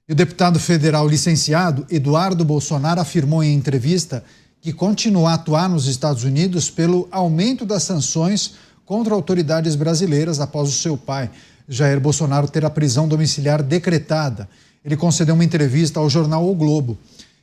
E o deputado federal licenciado Eduardo Bolsonaro afirmou em entrevista que continua a atuar nos Estados Unidos pelo aumento das sanções contra autoridades brasileiras após o seu pai, Jair Bolsonaro, ter a prisão domiciliar decretada. Ele concedeu uma entrevista ao jornal O Globo.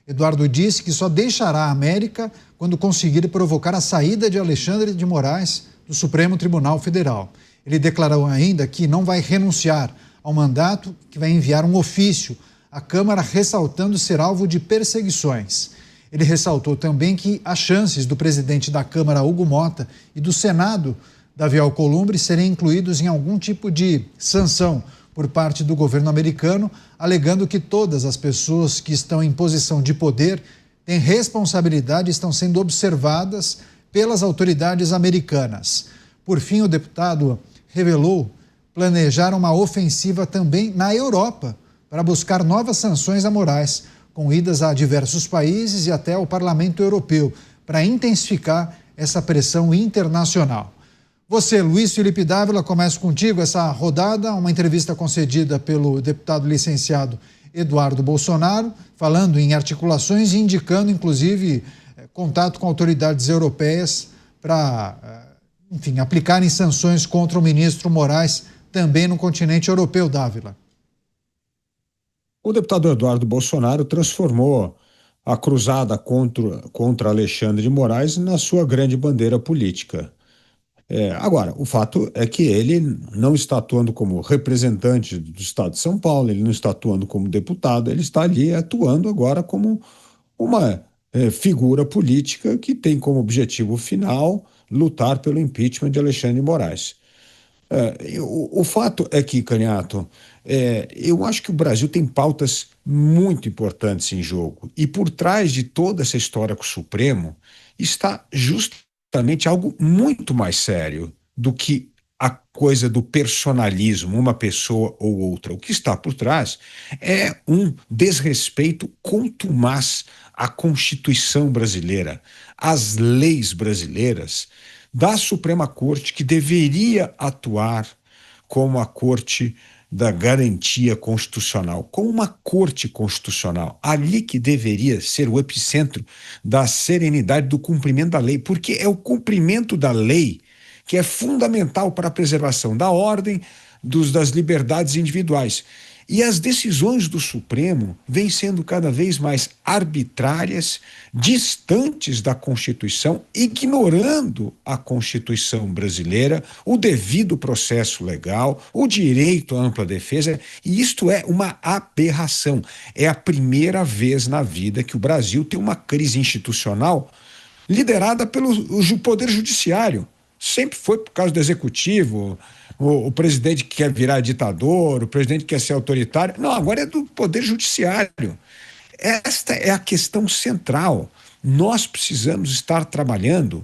Eduardo disse que só deixará a América quando conseguir provocar a saída de Alexandre de Moraes do Supremo Tribunal Federal. Ele declarou ainda que não vai renunciar ao mandato, que vai enviar um ofício à Câmara ressaltando ser alvo de perseguições. Ele ressaltou também que as chances do presidente da Câmara, Hugo Mota, e do Senado, Davi Alcolumbre, serem incluídos em algum tipo de sanção por parte do governo americano, alegando que todas as pessoas que estão em posição de poder têm responsabilidade e estão sendo observadas pelas autoridades americanas. Por fim, o deputado revelou planejar uma ofensiva também na Europa para buscar novas sanções a Moraes, com idas a diversos países e até ao Parlamento Europeu, para intensificar essa pressão internacional. Você, Luiz Felipe Dávila, começa contigo essa rodada, uma entrevista concedida pelo deputado licenciado Eduardo Bolsonaro, falando em articulações e indicando, inclusive, contato com autoridades europeias para, enfim, aplicarem sanções contra o ministro Moraes também no continente europeu, Dávila. O deputado Eduardo Bolsonaro transformou a cruzada contra Alexandre de Moraes na sua grande bandeira política. Agora, o fato é que ele não está atuando como representante do Estado de São Paulo, ele não está atuando como deputado, ele está ali atuando agora como uma figura política que tem como objetivo final lutar pelo impeachment de Alexandre de Moraes. O fato é que, Canhato, eu acho que o Brasil tem pautas muito importantes em jogo e por trás de toda essa história com o Supremo está justamente algo muito mais sério do que a coisa do personalismo, uma pessoa ou outra. O que está por trás é um desrespeito contumaz à Constituição brasileira, às leis brasileiras, da Suprema Corte, que deveria atuar como a Corte da Garantia Constitucional, como uma Corte Constitucional, ali que deveria ser o epicentro da serenidade do cumprimento da lei, porque é o cumprimento da lei que é fundamental para a preservação da ordem, das liberdades individuais. E as decisões do Supremo vêm sendo cada vez mais arbitrárias, distantes da Constituição, ignorando a Constituição brasileira, o devido processo legal, o direito à ampla defesa, e isto é uma aberração. É a primeira vez na vida que o Brasil tem uma crise institucional liderada pelo Poder Judiciário. Sempre foi por causa do Executivo, o presidente que quer virar ditador, o presidente que quer ser autoritário. Não, agora é do Poder Judiciário. Esta é a questão central. Nós precisamos estar trabalhando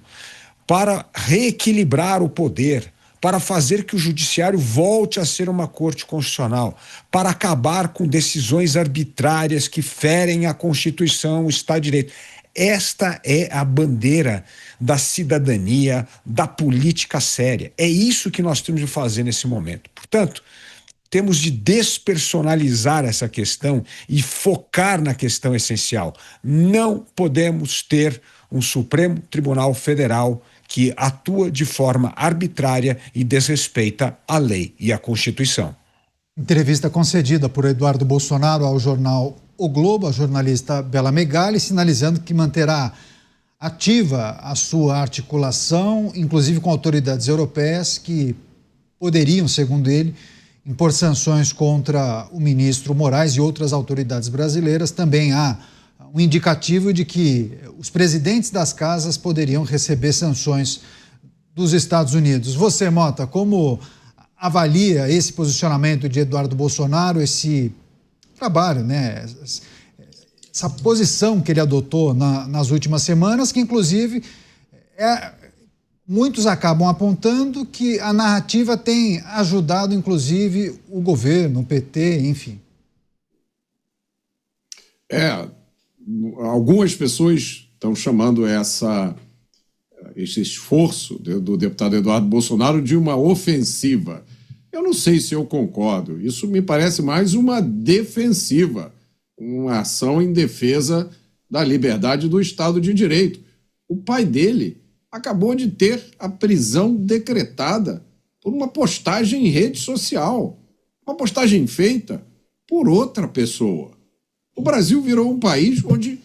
para reequilibrar o poder, para fazer que o Judiciário volte a ser uma Corte Constitucional, para acabar com decisões arbitrárias que ferem a Constituição, o Estado de Direito. Esta é a bandeira da cidadania, da política séria. É isso que nós temos de fazer nesse momento. Portanto, temos de despersonalizar essa questão e focar na questão essencial. Não podemos ter um Supremo Tribunal Federal que atua de forma arbitrária e desrespeita a lei e a Constituição. Entrevista concedida por Eduardo Bolsonaro ao jornal O Globo, a jornalista Bela Megali, sinalizando que manterá ativa a sua articulação, inclusive com autoridades europeias que poderiam, segundo ele, impor sanções contra o ministro Moraes e outras autoridades brasileiras. Também há um indicativo de que os presidentes das casas poderiam receber sanções dos Estados Unidos. Você, Mota, como avalia esse posicionamento de Eduardo Bolsonaro, esse trabalho, né? Essa posição que ele adotou nas últimas semanas, que inclusive muitos acabam apontando que a narrativa tem ajudado inclusive o governo, o PT, enfim. Algumas pessoas estão chamando esse esforço do deputado Eduardo Bolsonaro de uma ofensiva. Eu não sei se eu concordo. Isso me parece mais uma defensiva, uma ação em defesa da liberdade do Estado de Direito. O pai dele acabou de ter a prisão decretada por uma postagem em rede social, uma postagem feita por outra pessoa. O Brasil virou um país onde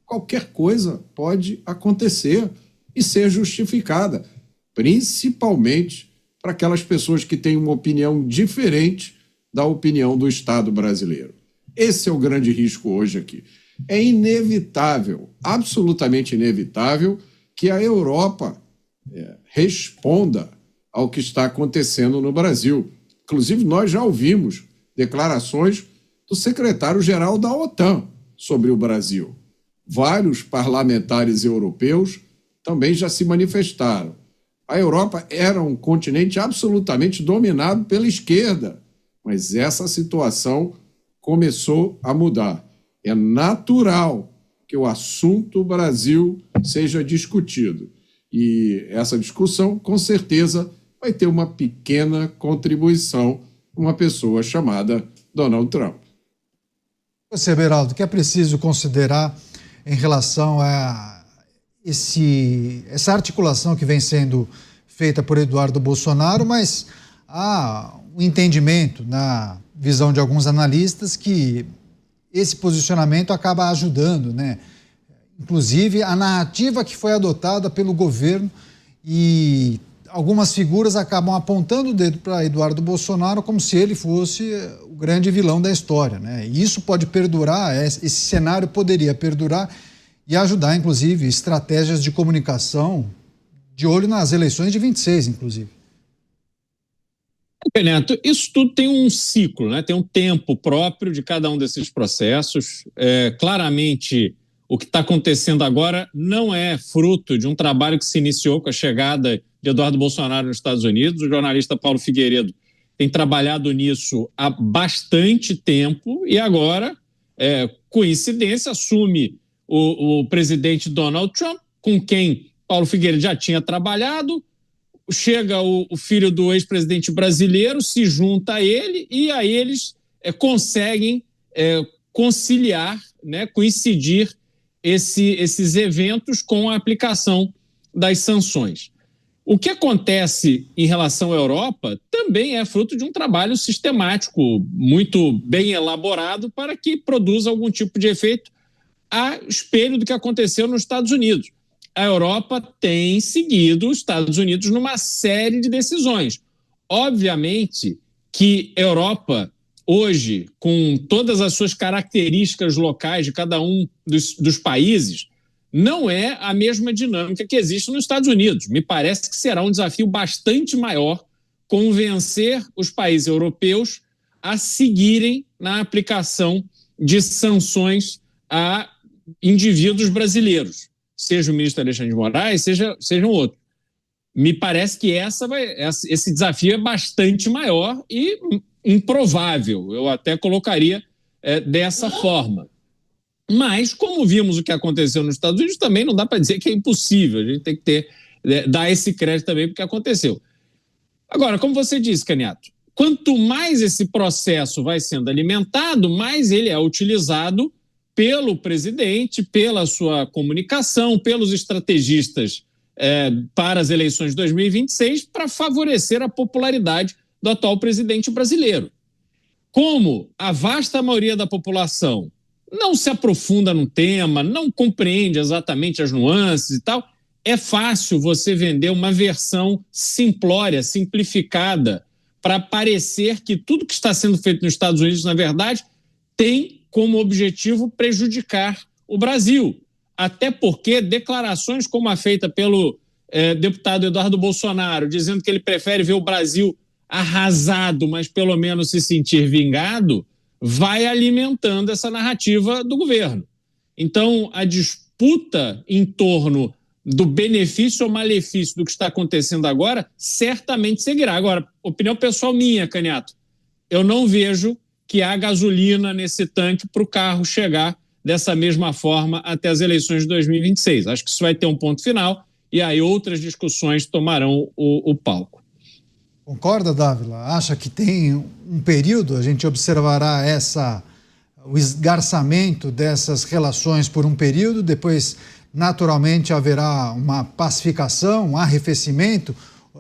qualquer coisa pode acontecer e ser justificada, principalmente para aquelas pessoas que têm uma opinião diferente da opinião do Estado brasileiro. Esse é o grande risco hoje aqui. É inevitável, absolutamente inevitável, que a Europa responda ao que está acontecendo no Brasil. Inclusive, nós já ouvimos declarações do secretário-geral da OTAN sobre o Brasil. Vários parlamentares europeus também já se manifestaram. A Europa era um continente absolutamente dominado pela esquerda, mas essa situação começou a mudar. É natural que o assunto Brasil seja discutido. E essa discussão, com certeza, vai ter uma pequena contribuição de uma pessoa chamada Donald Trump. Você, Beraldo, que é preciso considerar em relação a essa articulação que vem sendo feita por Eduardo Bolsonaro, mas há um entendimento na visão de alguns analistas que esse posicionamento acaba ajudando, né? Inclusive a narrativa que foi adotada pelo governo, e algumas figuras acabam apontando o dedo para Eduardo Bolsonaro como se ele fosse o grande vilão da história, né? E isso pode perdurar, esse cenário poderia perdurar e ajudar, inclusive, estratégias de comunicação de olho nas eleições de 26, inclusive. Neto, isso tudo tem um ciclo, né? Tem um tempo próprio de cada um desses processos. Claramente, o que está acontecendo agora não é fruto de um trabalho que se iniciou com a chegada de Eduardo Bolsonaro nos Estados Unidos. O jornalista Paulo Figueiredo tem trabalhado nisso há bastante tempo e agora, coincidência, assume o presidente Donald Trump, com quem Paulo Figueiredo já tinha trabalhado. Chega o filho do ex-presidente brasileiro, se junta a ele e aí eles conseguem conciliar, né, coincidir esses eventos com a aplicação das sanções. O que acontece em relação à Europa também é fruto de um trabalho sistemático, muito bem elaborado, para que produza algum tipo de efeito a espelho do que aconteceu nos Estados Unidos. A Europa tem seguido os Estados Unidos numa série de decisões. Obviamente que a Europa, hoje, com todas as suas características locais de cada um dos países, não é a mesma dinâmica que existe nos Estados Unidos. Me parece que será um desafio bastante maior convencer os países europeus a seguirem na aplicação de sanções a indivíduos brasileiros, seja o ministro Alexandre de Moraes, seja um outro. Me parece que esse desafio é bastante maior e improvável, eu até colocaria dessa forma. Mas, como vimos o que aconteceu nos Estados Unidos, também não dá para dizer que é impossível, a gente tem que dar esse crédito também porque aconteceu. Agora, como você disse, Caniato, quanto mais esse processo vai sendo alimentado, mais ele é utilizado pelo presidente, pela sua comunicação, pelos estrategistas para as eleições de 2026, para favorecer a popularidade do atual presidente brasileiro. Como a vasta maioria da população não se aprofunda no tema, não compreende exatamente as nuances e tal, é fácil você vender uma versão simplória, simplificada, para parecer que tudo que está sendo feito nos Estados Unidos, na verdade, tem como objetivo prejudicar o Brasil. Até porque declarações como a feita pelo deputado Eduardo Bolsonaro, dizendo que ele prefere ver o Brasil arrasado, mas pelo menos se sentir vingado, vai alimentando essa narrativa do governo. Então, a disputa em torno do benefício ou malefício do que está acontecendo agora certamente seguirá. Agora, opinião pessoal minha, Caniato, eu não vejo que há gasolina nesse tanque para o carro chegar dessa mesma forma até as eleições de 2026. Acho que isso vai ter um ponto final e aí outras discussões tomarão o palco. Concorda, Dávila? Acha que tem um período, a gente observará o esgarçamento dessas relações por um período, depois naturalmente haverá uma pacificação, um arrefecimento?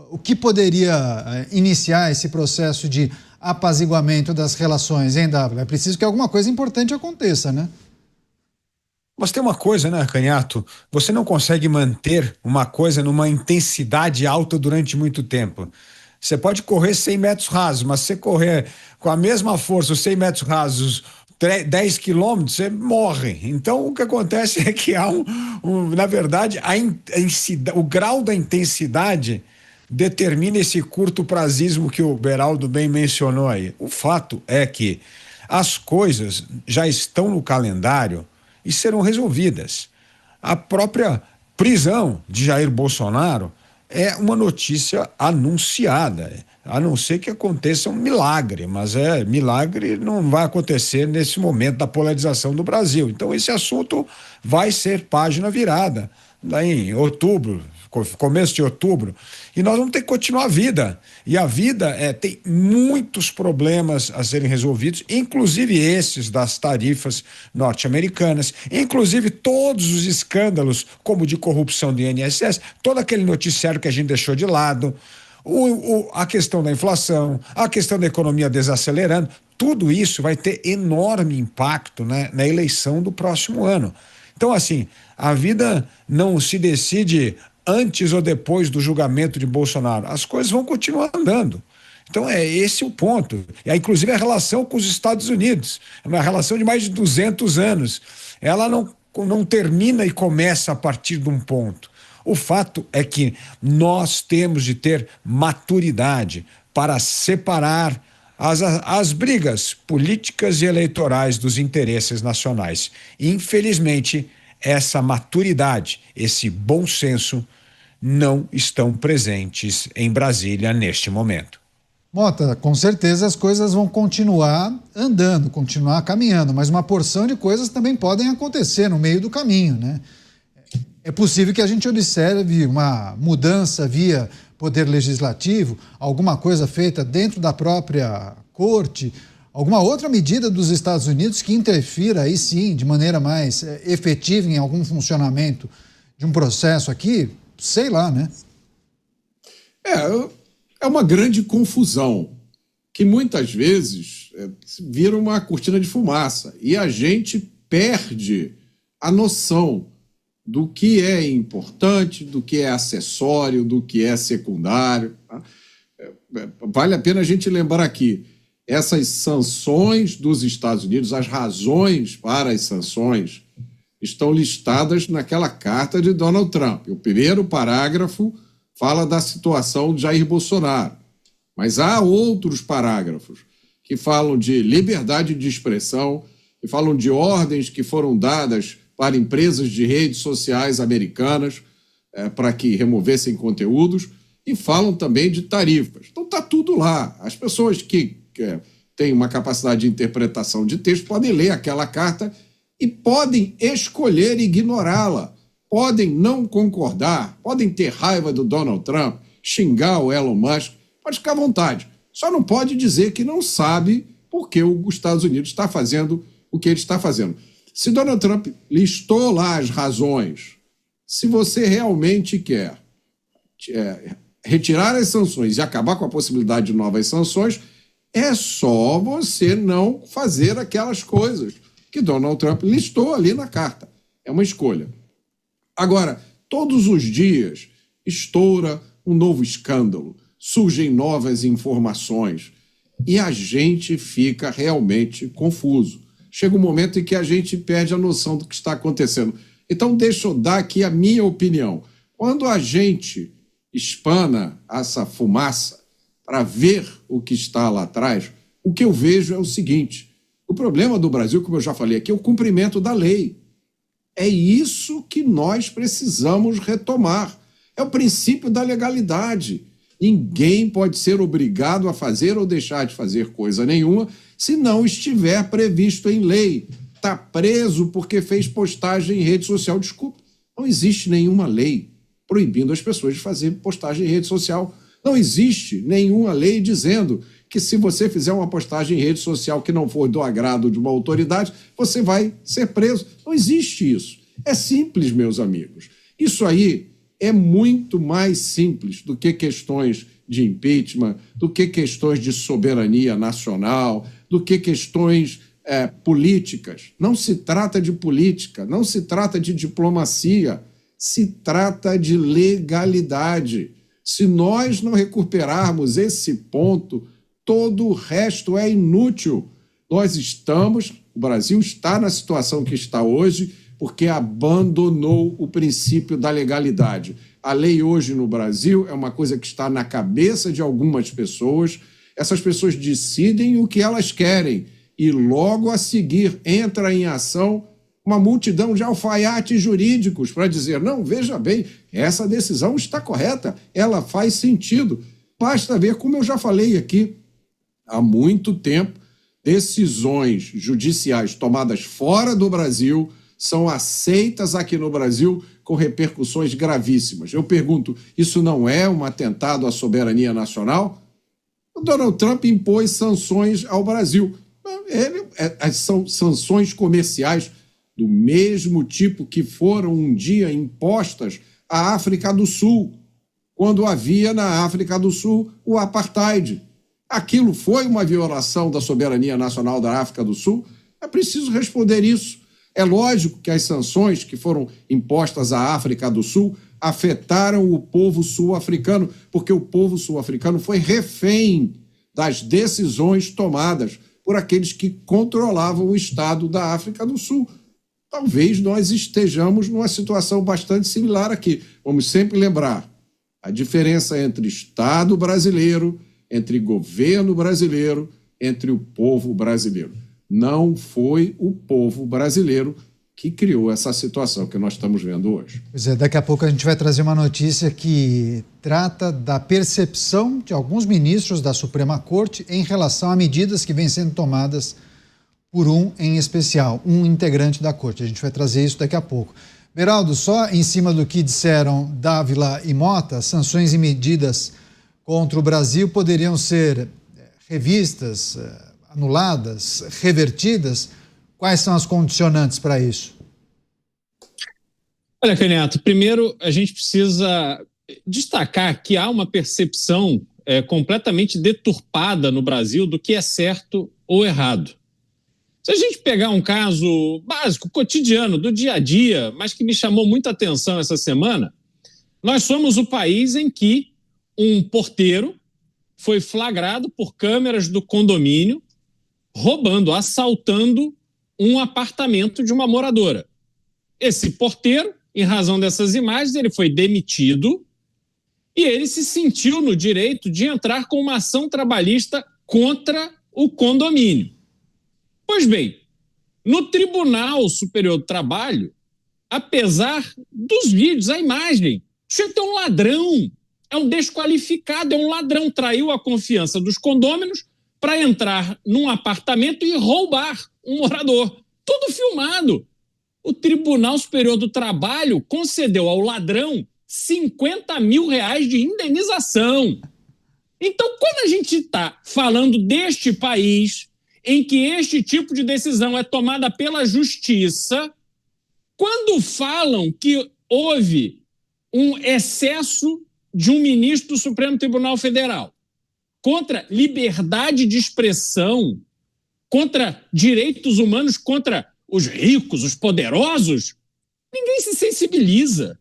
O que poderia iniciar esse processo de apaziguamento das relações, hein, Dávila? É preciso que alguma coisa importante aconteça, né? Mas tem uma coisa, né, Canhato? Você não consegue manter uma coisa numa intensidade alta durante muito tempo. Você pode correr 100 metros rasos, mas se você correr com a mesma força, os 100 metros rasos, 10 quilômetros, você morre. Então, o que acontece é que há na verdade, o grau da intensidade determina esse curto prazismo que o Beraldo bem mencionou aí. O fato é que as coisas já estão no calendário e serão resolvidas. A própria prisão de Jair Bolsonaro é uma notícia anunciada, a não ser que aconteça um milagre, mas milagre não vai acontecer nesse momento da polarização do Brasil. Então esse assunto vai ser página virada, daí em outubro, começo de outubro, e nós vamos ter que continuar a vida. E a vida tem muitos problemas a serem resolvidos, inclusive esses das tarifas norte-americanas, inclusive todos os escândalos, como de corrupção do INSS, todo aquele noticiário que a gente deixou de lado, a questão da inflação, a questão da economia desacelerando, tudo isso vai ter enorme impacto, né, na eleição do próximo ano. Então, assim, a vida não se decide antes ou depois do julgamento de Bolsonaro. As coisas vão continuar andando. Então, esse o ponto. E, inclusive, a relação com os Estados Unidos. É uma relação de mais de 200 anos. Ela não termina e começa a partir de um ponto. O fato é que nós temos de ter maturidade para separar as brigas políticas e eleitorais dos interesses nacionais. Infelizmente, essa maturidade, esse bom senso, não estão presentes em Brasília neste momento. Mota, com certeza as coisas vão continuar andando, continuar caminhando, mas uma porção de coisas também podem acontecer no meio do caminho, né? É possível que a gente observe uma mudança via poder legislativo, alguma coisa feita dentro da própria corte, alguma outra medida dos Estados Unidos que interfira aí sim, de maneira mais efetiva em algum funcionamento de um processo aqui, sei lá, né? É uma grande confusão que muitas vezes vira uma cortina de fumaça e a gente perde a noção do que é importante, do que é acessório, do que é secundário. Tá? Vale a pena a gente lembrar aqui, essas sanções dos Estados Unidos, as razões para as sanções, estão listadas naquela carta de Donald Trump. O primeiro parágrafo fala da situação de Jair Bolsonaro, mas há outros parágrafos que falam de liberdade de expressão, que falam de ordens que foram dadas para empresas de redes sociais americanas para que removessem conteúdos e falam também de tarifas. Então está tudo lá. As pessoas que têm uma capacidade de interpretação de texto podem ler aquela carta e podem escolher ignorá-la, podem não concordar, podem ter raiva do Donald Trump, xingar o Elon Musk, pode ficar à vontade. Só não pode dizer que não sabe por que os Estados Unidos está fazendo o que ele está fazendo. Se Donald Trump listou lá as razões, se você realmente quer retirar as sanções e acabar com a possibilidade de novas sanções, é só você não fazer aquelas coisas que Donald Trump listou ali na carta. É uma escolha. Agora, todos os dias estoura um novo escândalo, surgem novas informações e a gente fica realmente confuso. Chega um momento em que a gente perde a noção do que está acontecendo. Então, deixa eu dar aqui a minha opinião. Quando a gente espana essa fumaça para ver o que está lá atrás, o que eu vejo é o seguinte: o problema do Brasil, como eu já falei aqui, é o cumprimento da lei. É isso que nós precisamos retomar. É o princípio da legalidade. Ninguém pode ser obrigado a fazer ou deixar de fazer coisa nenhuma se não estiver previsto em lei. Está preso porque fez postagem em rede social. Desculpa, não existe nenhuma lei proibindo as pessoas de fazer postagem em rede social. Não existe nenhuma lei dizendo que se você fizer uma postagem em rede social que não for do agrado de uma autoridade, você vai ser preso. Não existe isso. É simples, meus amigos. Isso aí é muito mais simples do que questões de impeachment, do que questões de soberania nacional, do que questões políticas. Não se trata de política, não se trata de diplomacia, se trata de legalidade. Se nós não recuperarmos esse ponto, todo o resto é inútil. O Brasil está na situação que está hoje porque abandonou o princípio da legalidade. A lei hoje no Brasil é uma coisa que está na cabeça de algumas pessoas. Essas pessoas decidem o que elas querem e logo a seguir entra em ação uma multidão de alfaiates jurídicos para dizer, não, veja bem, essa decisão está correta, ela faz sentido. Basta ver, como eu já falei aqui, há muito tempo, decisões judiciais tomadas fora do Brasil são aceitas aqui no Brasil com repercussões gravíssimas. Eu pergunto, isso não é um atentado à soberania nacional? O Donald Trump impôs sanções ao Brasil. São sanções comerciais do mesmo tipo que foram um dia impostas à África do Sul, quando havia na África do Sul o apartheid. Aquilo foi uma violação da soberania nacional da África do Sul? É preciso responder isso. É lógico que as sanções que foram impostas à África do Sul afetaram o povo sul-africano, porque o povo sul-africano foi refém das decisões tomadas por aqueles que controlavam o Estado da África do Sul. Talvez nós estejamos numa situação bastante similar aqui. Vamos sempre lembrar a diferença entre Estado brasileiro, entre governo brasileiro, entre o povo brasileiro. Não foi o povo brasileiro que criou essa situação que nós estamos vendo hoje. Pois é, daqui a pouco a gente vai trazer uma notícia que trata da percepção de alguns ministros da Suprema Corte em relação a medidas que vêm sendo tomadas por um em especial, um integrante da Corte. A gente vai trazer isso daqui a pouco. Beraldo, só em cima do que disseram Dávila e Mota, sanções e medidas contra o Brasil poderiam ser revistas, anuladas, revertidas. Quais são as condicionantes para isso? Olha, Canhoto, primeiro a gente precisa destacar que há uma percepção completamente deturpada no Brasil do que é certo ou errado. Se a gente pegar um caso básico, cotidiano, do dia a dia, mas que me chamou muita atenção essa semana, nós somos o país em que um porteiro foi flagrado por câmeras do condomínio roubando, assaltando um apartamento de uma moradora. Esse porteiro, em razão dessas imagens, ele foi demitido e ele se sentiu no direito de entrar com uma ação trabalhista contra o condomínio. Pois bem, no Tribunal Superior do Trabalho, apesar dos vídeos, a imagem, tinha um ladrão, é um desqualificado, é um ladrão, traiu a confiança dos condôminos para entrar num apartamento e roubar um morador. Tudo filmado. O Tribunal Superior do Trabalho concedeu ao ladrão R$50 mil de indenização. Então, quando a gente está falando deste país em que este tipo de decisão é tomada pela justiça, quando falam que houve um excesso de um ministro do Supremo Tribunal Federal contra liberdade de expressão, contra direitos humanos, contra os ricos, os poderosos, ninguém se sensibiliza.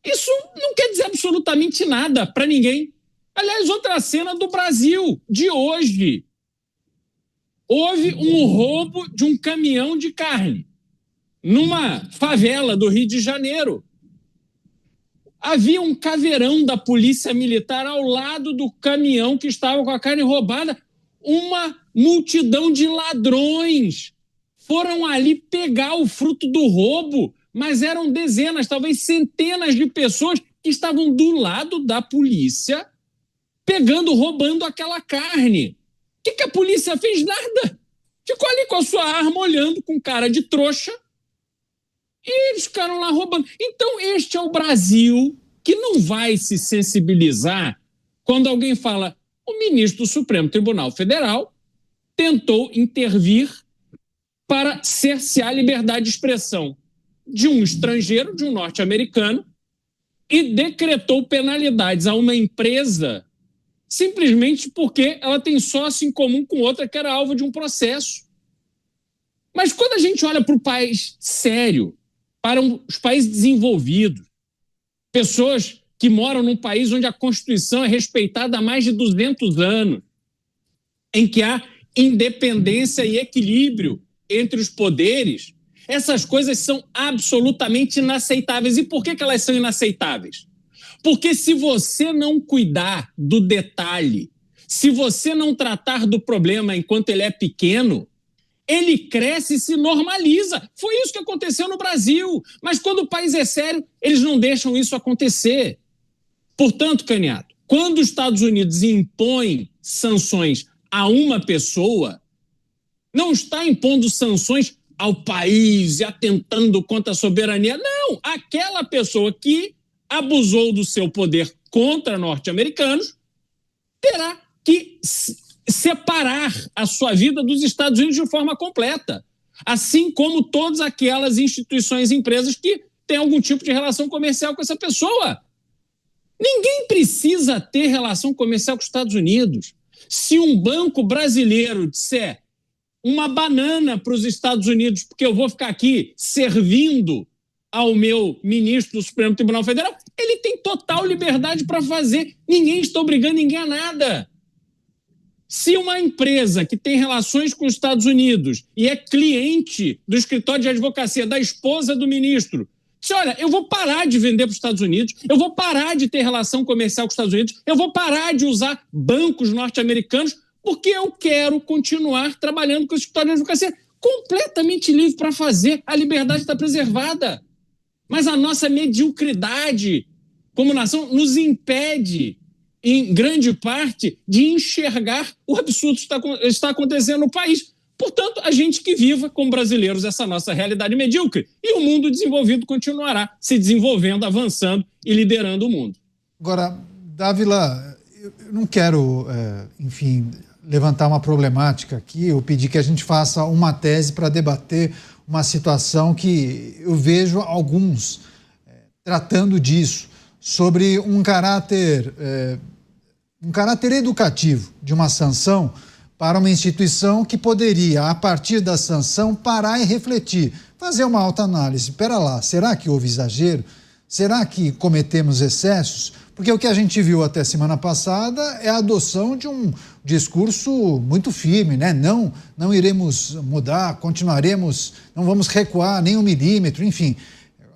Isso não quer dizer absolutamente nada para ninguém. Aliás, outra cena do Brasil, de hoje. Houve um roubo de um caminhão de carne numa favela do Rio de Janeiro. Havia um caveirão da polícia militar ao lado do caminhão que estava com a carne roubada. Uma multidão de ladrões foram ali pegar o fruto do roubo, mas eram dezenas, talvez centenas de pessoas que estavam do lado da polícia pegando, roubando aquela carne. O que a polícia fez? Nada. Ficou ali com a sua arma, olhando com cara de trouxa, e eles ficaram lá roubando. Então, este é o Brasil que não vai se sensibilizar quando alguém fala o ministro do Supremo Tribunal Federal tentou intervir para cercear a liberdade de expressão de um estrangeiro, de um norte-americano, e decretou penalidades a uma empresa simplesmente porque ela tem sócio em comum com outra que era alvo de um processo. Mas quando a gente olha para o país sério, para os países desenvolvidos, pessoas que moram num país onde a Constituição é respeitada há mais de 200 anos, em que há independência e equilíbrio entre os poderes, essas coisas são absolutamente inaceitáveis. E por que elas são inaceitáveis? Porque se você não cuidar do detalhe, se você não tratar do problema enquanto ele é pequeno, ele cresce e se normaliza. Foi isso que aconteceu no Brasil. Mas quando o país é sério, eles não deixam isso acontecer. Portanto, Caniato, quando os Estados Unidos impõem sanções a uma pessoa, não está impondo sanções ao país e atentando contra a soberania. Não, aquela pessoa que abusou do seu poder contra norte-americanos terá que separar a sua vida dos Estados Unidos de forma completa, assim como todas aquelas instituições e empresas que têm algum tipo de relação comercial com essa pessoa. Ninguém precisa ter relação comercial com os Estados Unidos. Se um banco brasileiro disser uma banana para os Estados Unidos, porque eu vou ficar aqui servindo ao meu ministro do Supremo Tribunal Federal, ele tem total liberdade para fazer. Ninguém está obrigando ninguém a nada. Se uma empresa que tem relações com os Estados Unidos e é cliente do escritório de advocacia da esposa do ministro, diz, olha, eu vou parar de vender para os Estados Unidos, eu vou parar de ter relação comercial com os Estados Unidos, eu vou parar de usar bancos norte-americanos porque eu quero continuar trabalhando com o escritório de advocacia, completamente livre para fazer, a liberdade está preservada. Mas a nossa mediocridade como nação nos impede, em grande parte, de enxergar o absurdo que está acontecendo no país. Portanto, a gente que viva como brasileiros essa nossa realidade medíocre. E o mundo desenvolvido continuará se desenvolvendo, avançando e liderando o mundo. Agora, Dávila, eu não quero, enfim, levantar uma problemática aqui, eu pedi que a gente faça uma tese para debater uma situação que eu vejo alguns tratando disso, sobre um caráter educativo de uma sanção para uma instituição que poderia, a partir da sanção, parar e refletir, fazer uma autoanálise. Espera lá, será que houve exagero? Será que cometemos excessos? Porque o que a gente viu até semana passada é a adoção de um discurso muito firme, né? Não iremos mudar, continuaremos, não vamos recuar nem um milímetro, enfim.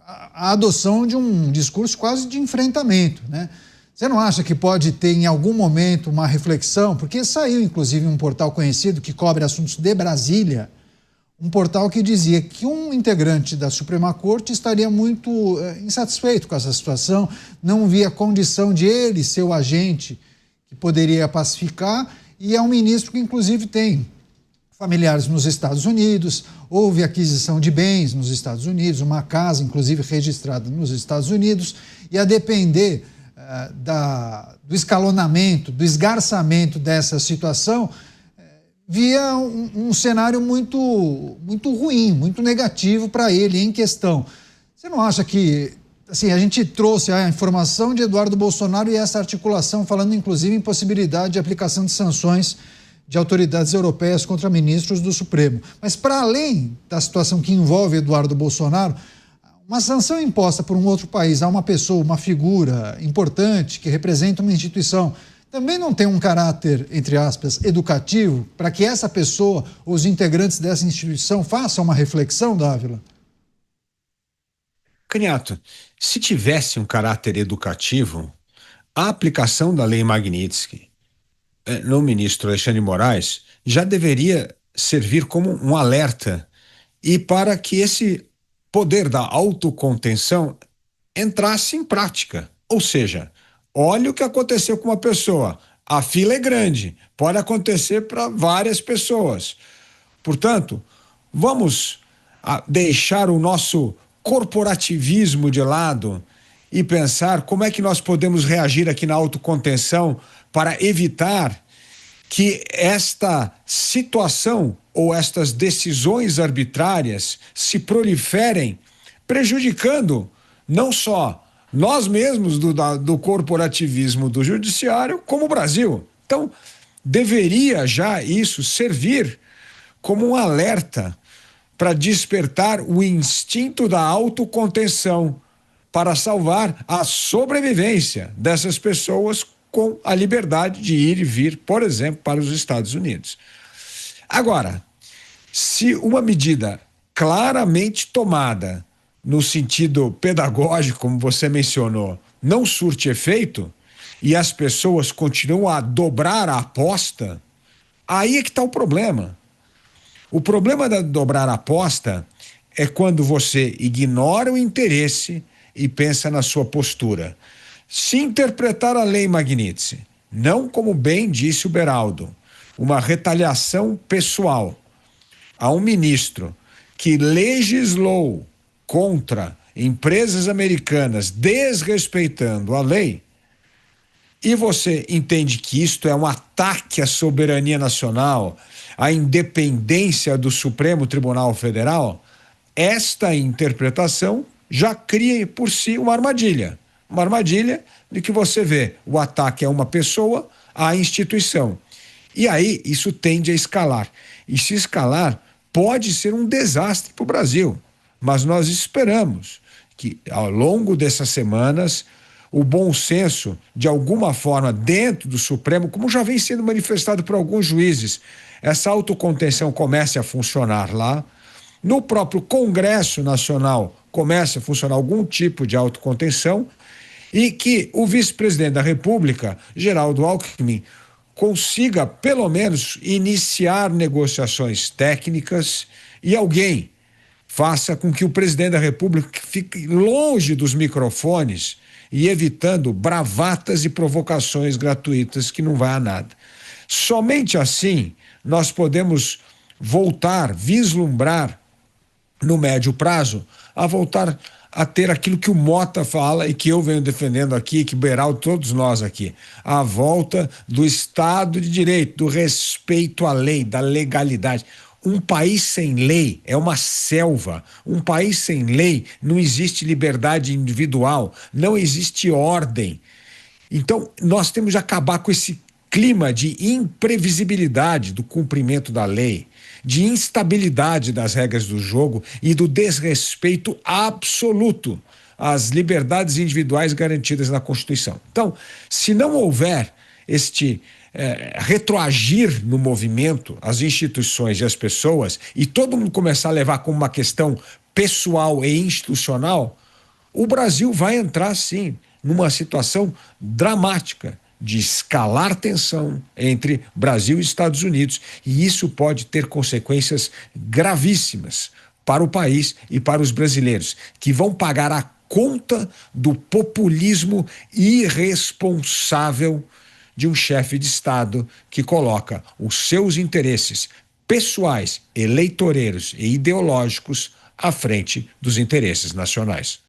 A adoção de um discurso quase de enfrentamento, né? Você não acha que pode ter em algum momento uma reflexão? Porque saiu inclusive um portal conhecido que cobre assuntos de Brasília, um portal que dizia que um integrante da Suprema Corte estaria muito insatisfeito com essa situação, não via condição de ele ser o agente que poderia pacificar, e é um ministro que inclusive tem familiares nos Estados Unidos, houve aquisição de bens nos Estados Unidos, uma casa inclusive registrada nos Estados Unidos, e a depender do escalonamento, do esgarçamento dessa situação, via um cenário muito ruim, muito negativo para ele em questão. Você não acha que, assim, a gente trouxe a informação de Eduardo Bolsonaro e essa articulação, falando inclusive em possibilidade de aplicação de sanções de autoridades europeias contra ministros do Supremo. Mas para além da situação que envolve Eduardo Bolsonaro, uma sanção imposta por um outro país a uma pessoa, uma figura importante que representa uma instituição, também não tem um caráter, entre aspas, educativo, para que essa pessoa, os integrantes dessa instituição, façam uma reflexão, Dávila? Caniato, se tivesse um caráter educativo, a aplicação da Lei Magnitsky no ministro Alexandre de Moraes já deveria servir como um alerta e para que esse poder da autocontenção entrasse em prática. Ou seja, olha o que aconteceu com uma pessoa. A fila é grande, pode acontecer para várias pessoas. Portanto, vamos deixar o nosso corporativismo de lado e pensar como é que nós podemos reagir aqui na autocontenção para evitar que esta situação ou estas decisões arbitrárias se proliferem, prejudicando não só nós mesmos do corporativismo do judiciário, como o Brasil. Então, deveria já isso servir como um alerta para despertar o instinto da autocontenção, para salvar a sobrevivência dessas pessoas com a liberdade de ir e vir, por exemplo, para os Estados Unidos. Agora, se uma medida claramente tomada no sentido pedagógico, como você mencionou, não surte efeito e as pessoas continuam a dobrar a aposta, aí é que está o problema. O problema da dobrar a aposta é quando você ignora o interesse e pensa na sua postura. Se interpretar a lei Magnitsky, não como bem disse o Beraldo, uma retaliação pessoal a um ministro que legislou contra empresas americanas desrespeitando a lei, e você entende que isto é um ataque à soberania nacional, à independência do Supremo Tribunal Federal, esta interpretação já cria por si uma armadilha de que você vê o ataque a uma pessoa, à instituição. E aí isso tende a escalar. E se escalar, pode ser um desastre para o Brasil. Mas nós esperamos que, ao longo dessas semanas, o bom senso, de alguma forma, dentro do Supremo, como já vem sendo manifestado por alguns juízes, essa autocontenção comece a funcionar lá. No próprio Congresso Nacional comece a funcionar algum tipo de autocontenção e que o vice-presidente da República, Geraldo Alckmin, consiga, pelo menos, iniciar negociações técnicas e alguém faça com que o presidente da República fique longe dos microfones e evitando bravatas e provocações gratuitas que não vai a nada. Somente assim nós podemos voltar, vislumbrar no médio prazo, a voltar a ter aquilo que o Mota fala e que eu venho defendendo aqui, que Beraldo, todos nós aqui, a volta do Estado de Direito, do respeito à lei, da legalidade. Um país sem lei é uma selva. Um país sem lei não existe liberdade individual, não existe ordem. Então, nós temos de acabar com esse clima de imprevisibilidade do cumprimento da lei, de instabilidade das regras do jogo e do desrespeito absoluto às liberdades individuais garantidas na Constituição. Então, se não houver este retroagir no movimento, as instituições e as pessoas, e todo mundo começar a levar como uma questão pessoal e institucional, o Brasil vai entrar, sim, numa situação dramática de escalar tensão entre Brasil e Estados Unidos, e isso pode ter consequências gravíssimas para o país e para os brasileiros, que vão pagar a conta do populismo irresponsável de um chefe de Estado que coloca os seus interesses pessoais, eleitoreiros e ideológicos à frente dos interesses nacionais.